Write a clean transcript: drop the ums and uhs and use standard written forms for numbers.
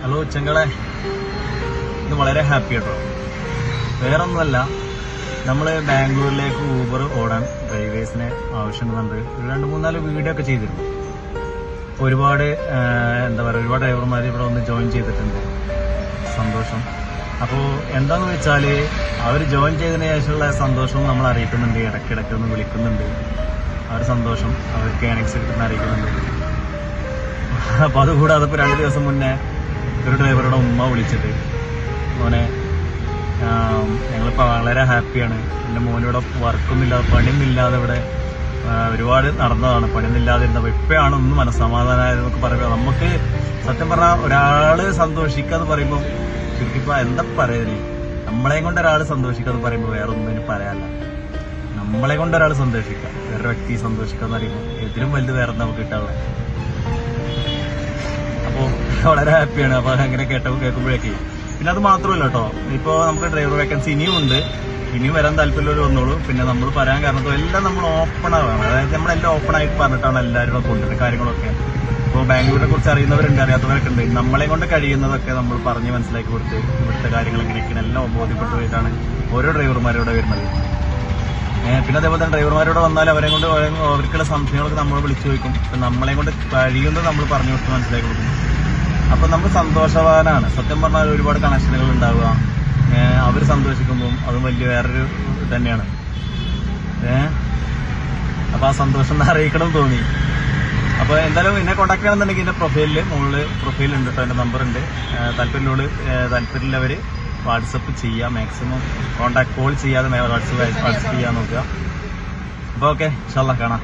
Hello ചെങ്കളെ, ഇത് വളരെ happy കേട്ടോ. വേറൊന്നുമല്ല, നമ്മൾ ബാംഗ്ലൂരിലേക്ക് ഊബർ ഓടാൻ ഡ്രൈവേഴ്സിന് ആവശ്യമുണ്ട്. 2-3-4 വീഡിയോ ഒക്കെ ചെയ്തിരുന്നു. ഒരുപാട് ഒരുപാട് ഡ്രൈവർമാർ ഇവിടെ വന്ന് ജോയിൻ ചെയ്തിട്ടുണ്ട്. സന്തോഷം. അപ്പോൾ എന്താണെന്ന് വെച്ചാൽ അവർ ജോയിൻ ചെയ്തതിന് ശേഷമുള്ള സന്തോഷവും നമ്മൾ അറിയിക്കുന്നുണ്ട്. ഇടയ്ക്കിടയ്ക്ക് ഒന്ന് വിളിക്കുന്നുണ്ട്. ആ ഒരു സന്തോഷം അവർക്ക് ഏണിങ്സ് കിട്ടുന്ന അറിയിക്കുന്നുണ്ട്. അപ്പോൾ അതുകൂടാതെ ഇപ്പോൾ 2 ദിവസം മുന്നേ ഒരു ഡ്രൈവറുടെ ഉമ്മ വിളിച്ചിട്ട് മോനെ, ഞങ്ങളിപ്പോൾ വളരെ ഹാപ്പിയാണ്. എൻ്റെ മോനിവിടെ വർക്കൊന്നുമില്ലാതെ പണിയൊന്നുമില്ലാതെ ഇവിടെ ഒരുപാട് നടന്നതാണ്. പണിയൊന്നുമില്ലാതിരുന്നപ്പോൾ ഇപ്പോഴാണ് ഒന്ന് മനസ്സമാധാനമായതെന്നൊക്കെ പറയുമ്പോൾ നമുക്ക് സത്യം പറഞ്ഞാൽ ഒരാൾ സന്തോഷിക്കുക എന്ന് പറയുമ്പോൾ ശരിക്കും എന്താ പറയുന്നത്, നമ്മളെ കൊണ്ട് ഒരാൾ സന്തോഷിക്കുക എന്ന് പറയുമ്പോൾ വേറെ ഒന്നും പറയാനല്ല. നമ്മളെ കൊണ്ട് ഒരാൾ സന്തോഷിക്കുക, വേറെ വ്യക്തി സന്തോഷിക്കുക എന്ന് പറയുമ്പോൾ ഇതിലും വലുത് വേറെ നമുക്ക് കിട്ടാനുള്ള. അപ്പോൾ വളരെ ഹാപ്പിയാണ്. അപ്പോൾ അങ്ങനെ കേൾക്കുമ്പോഴേക്ക് പിന്നെ അത് മാത്രമല്ല കേട്ടോ, ഇപ്പോൾ നമുക്ക് ഡ്രൈവർ വേക്കൻസി ഇനിയും ഉണ്ട്. ഇനിയും വരാൻ താല്പര്യമുള്ളവർ വന്നോളൂ. പിന്നെ നമ്മൾ പറയാൻ കാരണം എല്ലാം നമ്മൾ ഓപ്പൺ ആവാണ്. അതായത് നമ്മളെല്ലാം ഓപ്പൺ ആയിട്ട് പറഞ്ഞിട്ടാണ് എല്ലാവരും കൊണ്ടുവരുന്ന കാര്യങ്ങളൊക്കെ. ഇപ്പോൾ ബാംഗ്ലൂരിനെ കുറിച്ച് അറിയുന്നവരുണ്ട്, അറിയാത്തവരൊക്കെ ഉണ്ട്. നമ്മളെ കൊണ്ട് കഴിയുന്നതൊക്കെ നമ്മൾ പറഞ്ഞ് മനസ്സിലാക്കി കൊടുത്ത് ഇവിടുത്തെ കാര്യങ്ങൾ എങ്ങനെയൊക്കെയാണ് എല്ലാം ബോധ്യപ്പെട്ടു പോയിട്ടാണ് ഓരോ ഡ്രൈവർമാരോടെ വരുന്നത്. പിന്നെ അതേപോലെ തന്നെ ഡ്രൈവർമാരോട് വന്നാൽ അവരെ കൊണ്ട് അവർക്കുള്ള സംശയങ്ങളൊക്കെ നമ്മൾ വിളിച്ചു ചോദിക്കും. ഇപ്പം നമ്മളെ കൊണ്ട് കഴിയുന്നത് നമ്മൾ പറഞ്ഞു കൊടുത്ത് മനസ്സിലാക്കി കൊടുക്കും. അപ്പം നമ്മൾ സന്തോഷവാനാണ്. സത്യം പറഞ്ഞാൽ ഒരുപാട് കണക്ഷനുകൾ ഉണ്ടാവുക, അവർ സന്തോഷിക്കുമ്പം അതും വലിയ വേറൊരു തന്നെയാണ്. അപ്പോൾ ആ സന്തോഷം അറിയിക്കണം തോന്നി. അപ്പോൾ എന്തായാലും എന്നെ കോൺടാക്ട് ചെയ്യണമെന്നുണ്ടെങ്കിൽ എൻ്റെ മുകളിൽ പ്രൊഫൈലുണ്ട് കേട്ടോ, എൻ്റെ നമ്പറുണ്ട്. താല്പര്യമുള്ളവർ വാട്സപ്പ് ചെയ്യുക. മാക്സിമം കോൾ ചെയ്യാതെ വാട്സപ്പ് ചെയ്യാൻ നോക്കുക. അപ്പോൾ ഓക്കെ, ഇൻഷാ അല്ലാഹ് കാണാം.